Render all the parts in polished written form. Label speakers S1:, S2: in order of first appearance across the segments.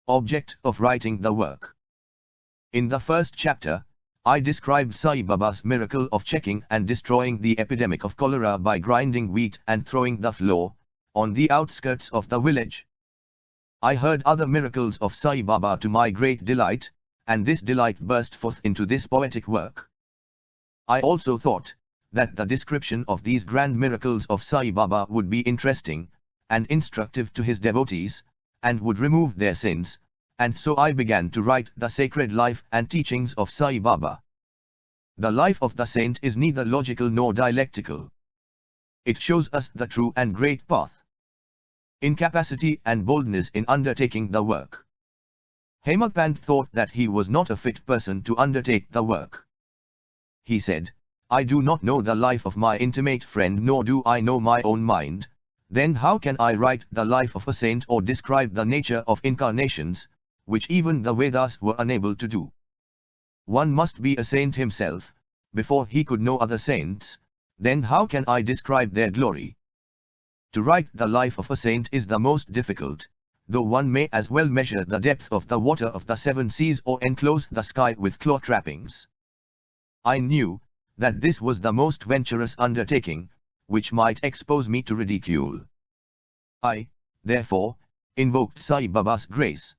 S1: Object of writing the work. In the first chapter, I described Sai Baba's miracle of checking and destroying the epidemic of cholera by grinding wheat and throwing the flour on the outskirts of the village. I heard other miracles of Sai Baba to my great delight, and this delight burst forth into this poetic work. I also thought that the description of these grand miracles of Sai Baba would be interesting and instructive to his devotees, and would remove their sins, and so I began to write the sacred life and teachings of Sai Baba. The life of the saint is neither logical nor dialectical. It shows us the true and great path. Incapacity and boldness in undertaking the work. Hemadpant thought that he was not a fit person to undertake the work. He said, "I do not know the life of my intimate friend, nor do I know my own mind. Then how can I write the life of a saint or describe the nature of incarnations, which even the Vedas were unable to do? One must be a saint himself, before he could know other saints. Then how can I describe their glory? To write the life of a saint is the most difficult, though one may as well measure the depth of the water of the seven seas or enclose the sky with claw trappings." I knew that this was the most venturous undertaking, which might expose me to ridicule. I, therefore, invoked Sai Baba's grace.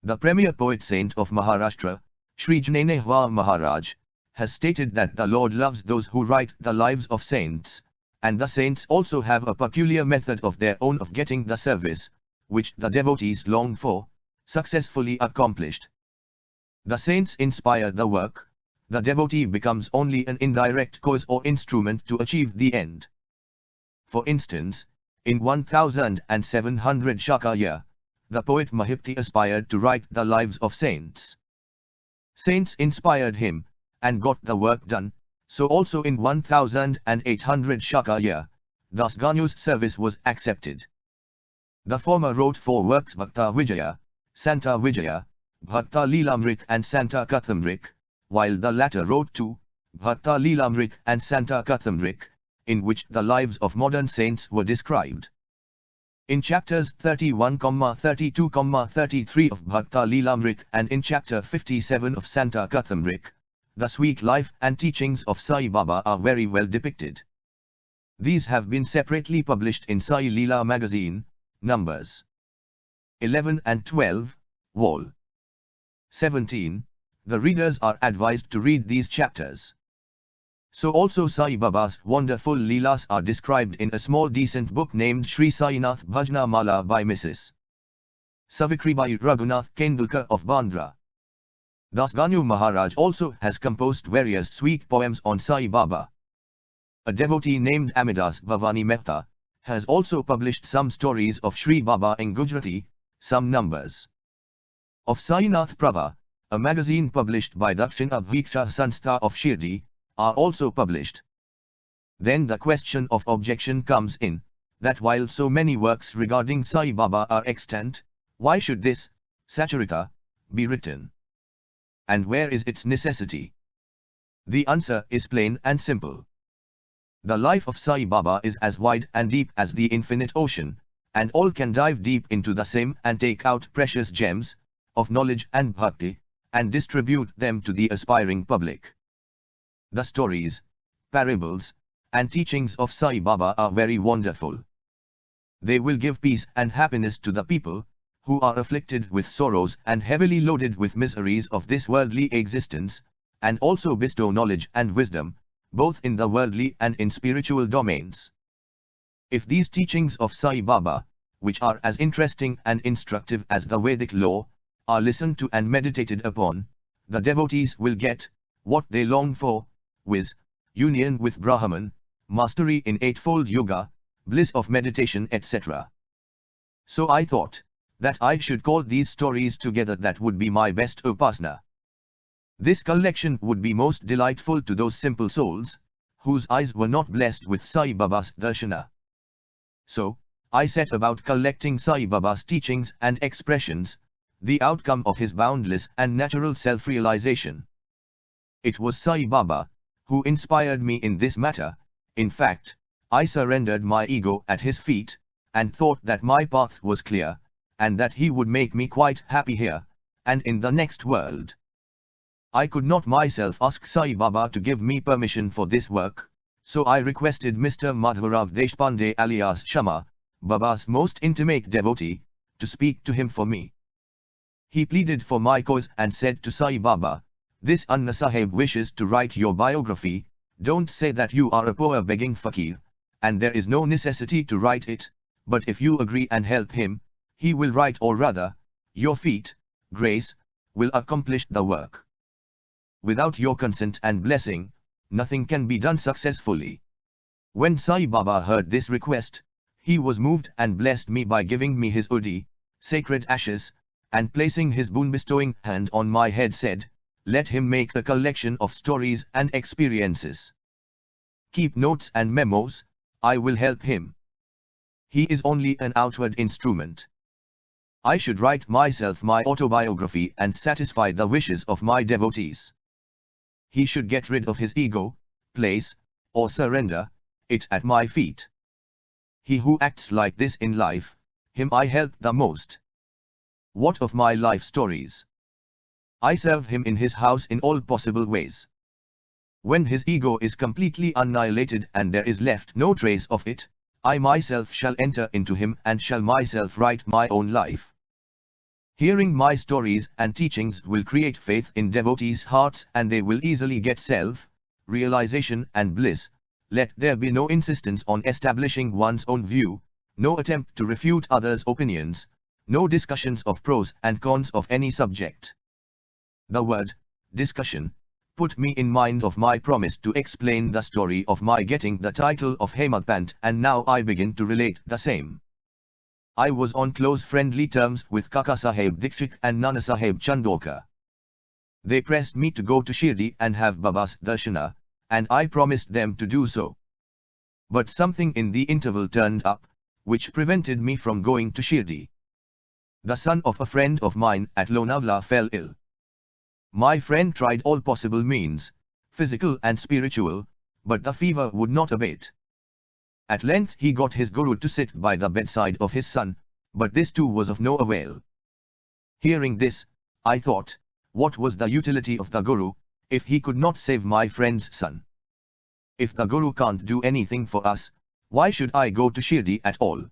S1: The premier poet saint of Maharashtra, Shri Maharaj, has stated that the Lord loves those who write the lives of saints, and the saints also have a peculiar method of their own of getting the service, which the devotees long for, successfully accomplished. The saints inspire the work. The devotee becomes only an indirect cause or instrument to achieve the end. For instance, in 1700 Shaka year, the poet Mahipti aspired to write the lives of saints. Saints inspired him, and got the work done, so also in 1800 Shaka year, Dasganu's service was accepted. The former wrote 4 works, Bhakta Vijaya, Santa Vijaya, Bhakta Leelamrit and Santa Kathamrik, while the latter wrote 2, Bhakta Leelamrit and Santa Kathamrik, in which the lives of modern saints were described. In chapters 31, 32, 33 of Bhakta Leelamrit and in chapter 57 of Santa Kathamrik, the sweet life and teachings of Sai Baba are very well depicted. These have been separately published in Sai Leela magazine, numbers 11 and 12, Vol. 17. The readers are advised to read these chapters. So also Sai Baba's wonderful Leelas are described in a small decent book named Shri Sainath Bhajna Mala by Mrs. Savikribai Raghunath Kendulkar of Bandra. Dasganu Maharaj also has composed various sweet poems on Sai Baba. A devotee named Amidas Bhavani Mehta has also published some stories of Shri Baba in Gujarati, some numbers of Sainath Prabha, a magazine published by Dakshina Viksha Sanstha of Shirdi, are also published. Then the question of objection comes in, that while so many works regarding Sai Baba are extant, why should this, Satcharita, be written? And where is its necessity? The answer is plain and simple. The life of Sai Baba is as wide and deep as the infinite ocean, and all can dive deep into the same and take out precious gems of knowledge and bhakti, and distribute them to the aspiring public. The stories, parables, and teachings of Sai Baba are very wonderful. They will give peace and happiness to the people, who are afflicted with sorrows and heavily loaded with miseries of this worldly existence, and also bestow knowledge and wisdom, both in the worldly and in spiritual domains. If these teachings of Sai Baba, which are as interesting and instructive as the Vedic law, are listened to and meditated upon, the devotees will get what they long for, viz., union with Brahman, mastery in eightfold yoga, bliss of meditation, etc. So I thought that I should call these stories together. That would be my best upasana. This collection would be most delightful to those simple souls whose eyes were not blessed with Sai Baba's darshana. So I set about collecting Sai Baba's teachings and expressions, the outcome of his boundless and natural self-realization. It was Sai Baba who inspired me in this matter. In fact, I surrendered my ego at his feet, and thought that my path was clear, and that he would make me quite happy here, and in the next world. I could not myself ask Sai Baba to give me permission for this work, so I requested Mr. Madhvarav Deshpande alias Shama, Baba's most intimate devotee, to speak to him for me. He pleaded for my cause and said to Sai Baba, "This Anna Sahib wishes to write your biography, don't say that you are a poor begging fakir, and there is no necessity to write it, but if you agree and help him, he will write, or rather, your feet, grace, will accomplish the work. Without your consent and blessing, nothing can be done successfully." When Sai Baba heard this request, he was moved and blessed me by giving me his udi, sacred ashes, and placing his boon-bestowing hand on my head said, "Let him make a collection of stories and experiences. Keep notes and memos, I will help him. He is only an outward instrument. I should write myself my autobiography and satisfy the wishes of my devotees. He should get rid of his ego, place, or surrender it at my feet. He who acts like this in life, him I help the most. What of my life stories? I serve him in his house in all possible ways. When his ego is completely annihilated and there is left no trace of it, I myself shall enter into him and shall myself write my own life. Hearing my stories and teachings will create faith in devotees' hearts and they will easily get self-realization and bliss. Let there be no insistence on establishing one's own view, no attempt to refute others' opinions, no discussions of pros and cons of any subject." The word, discussion, put me in mind of my promise to explain the story of my getting the title of Hemadpant, and now I begin to relate the same. I was on close friendly terms with Kaka Sahib Dikshit and Nana Sahib Chandorkar. They pressed me to go to Shirdi and have Baba's darshana, and I promised them to do so. But something in the interval turned up, which prevented me from going to Shirdi. The son of a friend of mine at Lonavla fell ill. My friend tried all possible means, physical and spiritual, but the fever would not abate. At length he got his guru to sit by the bedside of his son, but this too was of no avail. Hearing this, I thought, what was the utility of the guru, if he could not save my friend's son? If the guru can't do anything for us, why should I go to Shirdi at all?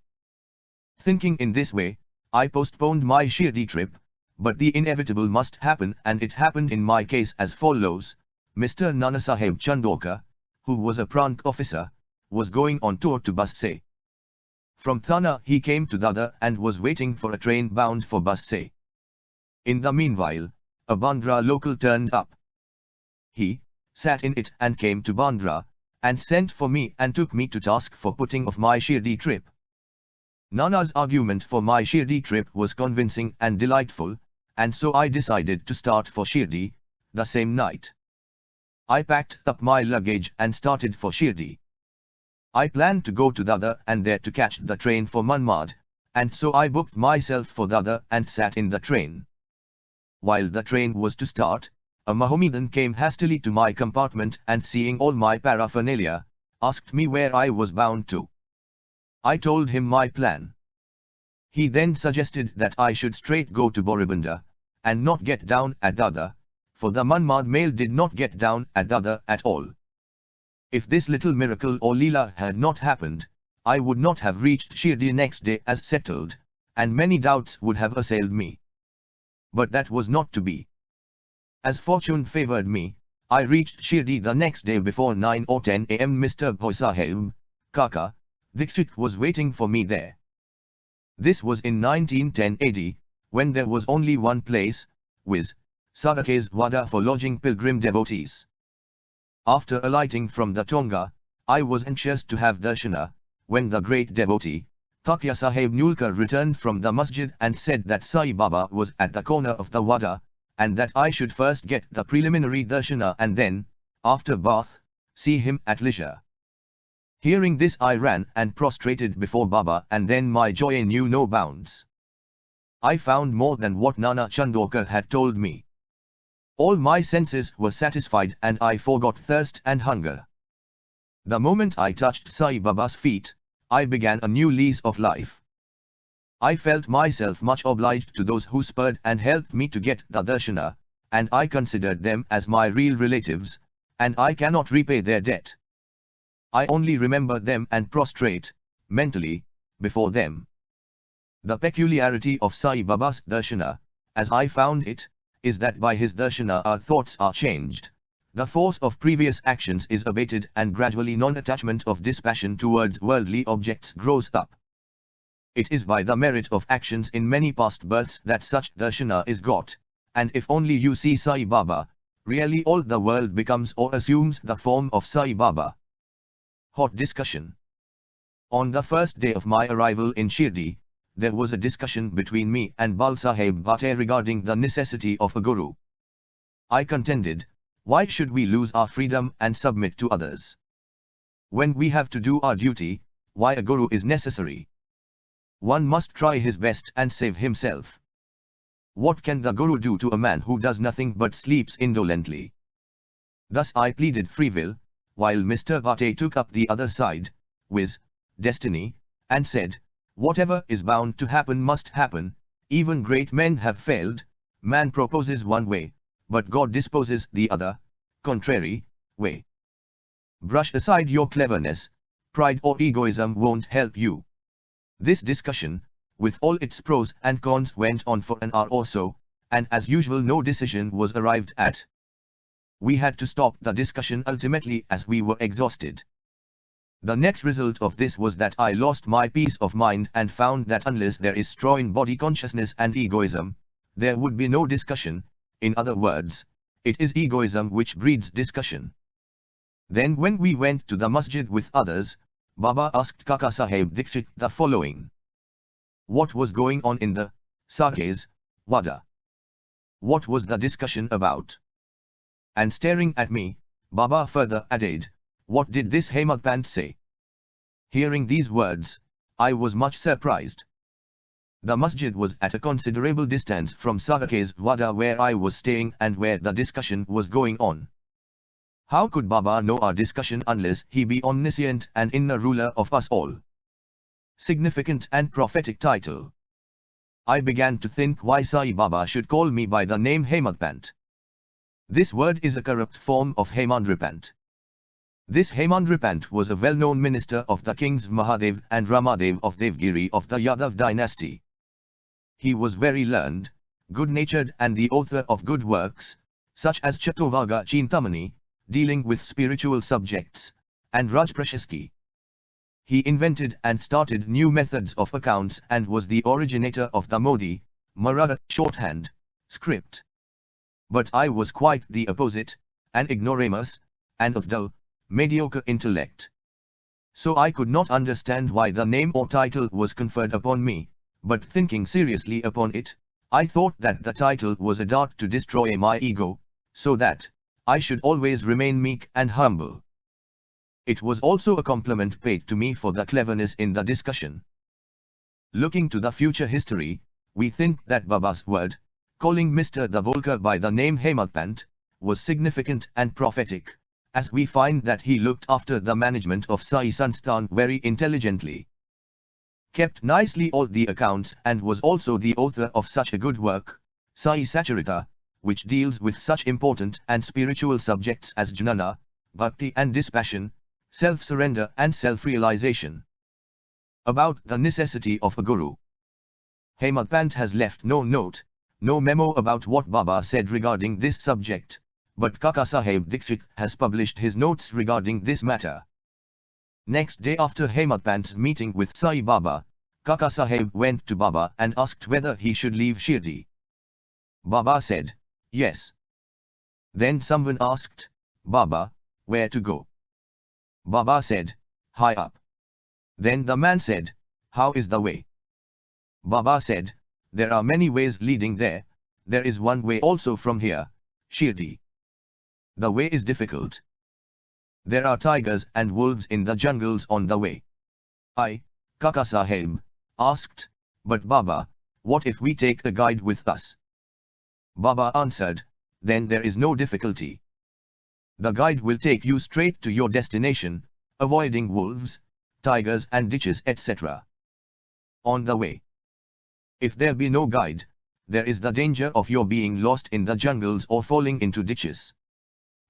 S1: Thinking in this way, I postponed my Shirdi trip, but the inevitable must happen, and it happened in my case as follows. Mr. Nana Sahib Chandorkar, who was a Prant officer, was going on tour to Basse. From Thana he came to Dada and was waiting for a train bound for Basse. In the meanwhile, a Bandra local turned up. He sat in it and came to Bandra, and sent for me and took me to task for putting off my Shirdi trip. Nana's argument for my Shirdi trip was convincing and delightful, and so I decided to start for Shirdi, the same night. I packed up my luggage and started for Shirdi. I planned to go to Dada and there to catch the train for Manmad, and so I booked myself for Dada and sat in the train. While the train was to start, a Mohammedan came hastily to my compartment and seeing all my paraphernalia, asked me where I was bound to. I told him my plan. He then suggested that I should straight go to Boribanda, and not get down at Dada, for the Manmad mail did not get down at Dada at all. If this little miracle or Leela had not happened, I would not have reached Shirdi next day as settled, and many doubts would have assailed me. But that was not to be. As fortune favored me, I reached Shirdi the next day before 9 or 10 am. Mr. Bhoi Sahib, Kaka, Dikshit was waiting for me there. This was in 1910 AD, when there was only one place, viz. Sarakes Wada for lodging pilgrim devotees. After alighting from the Tonga, I was anxious to have darshana, when the great devotee, Takya Sahib Nulkar returned from the masjid and said that Sai Baba was at the corner of the Wada, and that I should first get the preliminary darshana and then, after bath, see him at leisure. Hearing this I ran and prostrated before Baba, and then my joy knew no bounds. I found more than what Nana Chandorkar had told me. All my senses were satisfied and I forgot thirst and hunger. The moment I touched Sai Baba's feet, I began a new lease of life. I felt myself much obliged to those who spurred and helped me to get the darshana, and I considered them as my real relatives, and I cannot repay their debt. I only remember them and prostrate, mentally, before them. The peculiarity of Sai Baba's darshana, as I found it, is that by his darshana our thoughts are changed, the force of previous actions is abated and gradually non-attachment of dispassion towards worldly objects grows up. It is by the merit of actions in many past births that such darshana is got, and if only you see Sai Baba, really all the world becomes or assumes the form of Sai Baba. Hot discussion. On the first day of my arrival in Shirdi, there was a discussion between me and Bal Saheb Bhate regarding the necessity of a guru. I contended, why should we lose our freedom and submit to others? When we have to do our duty, why a guru is necessary? One must try his best and save himself. What can the guru do to a man who does nothing but sleeps indolently? Thus I pleaded free will, while Mr. Bhate took up the other side, viz., destiny, and said, whatever is bound to happen must happen, even great men have failed, man proposes one way, but God disposes the other, contrary, way. Brush aside your cleverness, pride or egoism won't help you. This discussion, with all its pros and cons, went on for an hour or so, and as usual no decision was arrived at. We had to stop the discussion ultimately as we were exhausted. The net result of this was that I lost my peace of mind and found that unless there is straw in body consciousness and egoism, there would be no discussion. In other words, it is egoism which breeds discussion. Then when we went to the masjid with others, Baba asked Kaka Saheb Dikshit the following. What was going on in the Sakes Wada? What was the discussion about? And staring at me, Baba further added, what did this Hemadpant say? Hearing these words, I was much surprised. The masjid was at a considerable distance from Sakes Wada where I was staying and where the discussion was going on. How could Baba know our discussion unless he be omniscient and inner ruler of us all? Significant and prophetic title. I began to think why Sai Baba should call me by the name Hemadpant. This word is a corrupt form of Hemadpant. This Hemadpant was a well-known minister of the kings Mahadev and Ramadev of Devgiri of the Yadav dynasty. He was very learned, good-natured and the author of good works, such as Ch2 Chintamani, dealing with spiritual subjects, and Raj Prashasti. He invented and started new methods of accounts and was the originator of the Modi, Maratha shorthand, script. But I was quite the opposite, an ignoramus, and of dull, mediocre intellect. So I could not understand why the name or title was conferred upon me, but thinking seriously upon it, I thought that the title was a dart to destroy my ego, so that I should always remain meek and humble. It was also a compliment paid to me for the cleverness in the discussion. Looking to the future history, we think that Baba's word, calling Mr. Davolkar by the name Hemadpant, was significant and prophetic, as we find that he looked after the management of Sai Sansthan very intelligently, kept nicely all the accounts and was also the author of such a good work, Sai Satcharita, which deals with such important and spiritual subjects as jnana, bhakti and dispassion, self-surrender and self-realization. About the necessity of a guru. Hemadpant has left no note, no memo about what Baba said regarding this subject, but Kaka Saheb Dikshit has published his notes regarding this matter. Next day after Hemadpant's meeting with Sai Baba, Kaka Saheb went to Baba and asked whether he should leave Shirdi. Baba said, yes. Then someone asked, Baba, where to go? Baba said, high up. Then the man said, how is the way? Baba said, there are many ways leading there, there is one way also from here, Shirdi. The way is difficult. There are tigers and wolves in the jungles on the way. I, Kaka Saheb, asked, but Baba, what if we take a guide with us? Baba answered, then there is no difficulty. The guide will take you straight to your destination, avoiding wolves, tigers and ditches etc. On the way. If there be no guide, there is the danger of your being lost in the jungles or falling into ditches.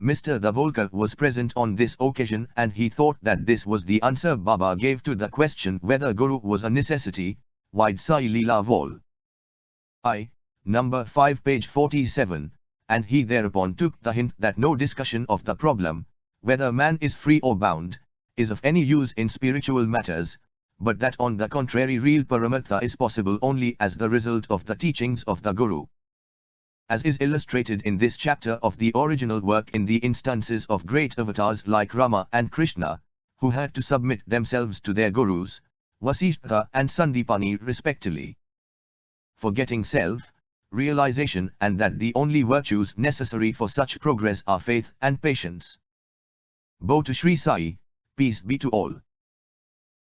S1: Mr. Davolkar was present on this occasion and he thought that this was the answer Baba gave to the question whether Guru was a necessity, Wide Sai Leela Vol. I, number 5 page 47, and he thereupon took the hint that no discussion of the problem, whether man is free or bound, is of any use in spiritual matters, but that on the contrary real paramartha is possible only as the result of the teachings of the Guru. As is illustrated in this chapter of the original work in the instances of great avatars like Rama and Krishna, who had to submit themselves to their Gurus, Vasishtha and Sandipani respectively. Forgetting self, realization and that the only virtues necessary for such progress are faith and patience. Bow to Shri Sai, peace be to all.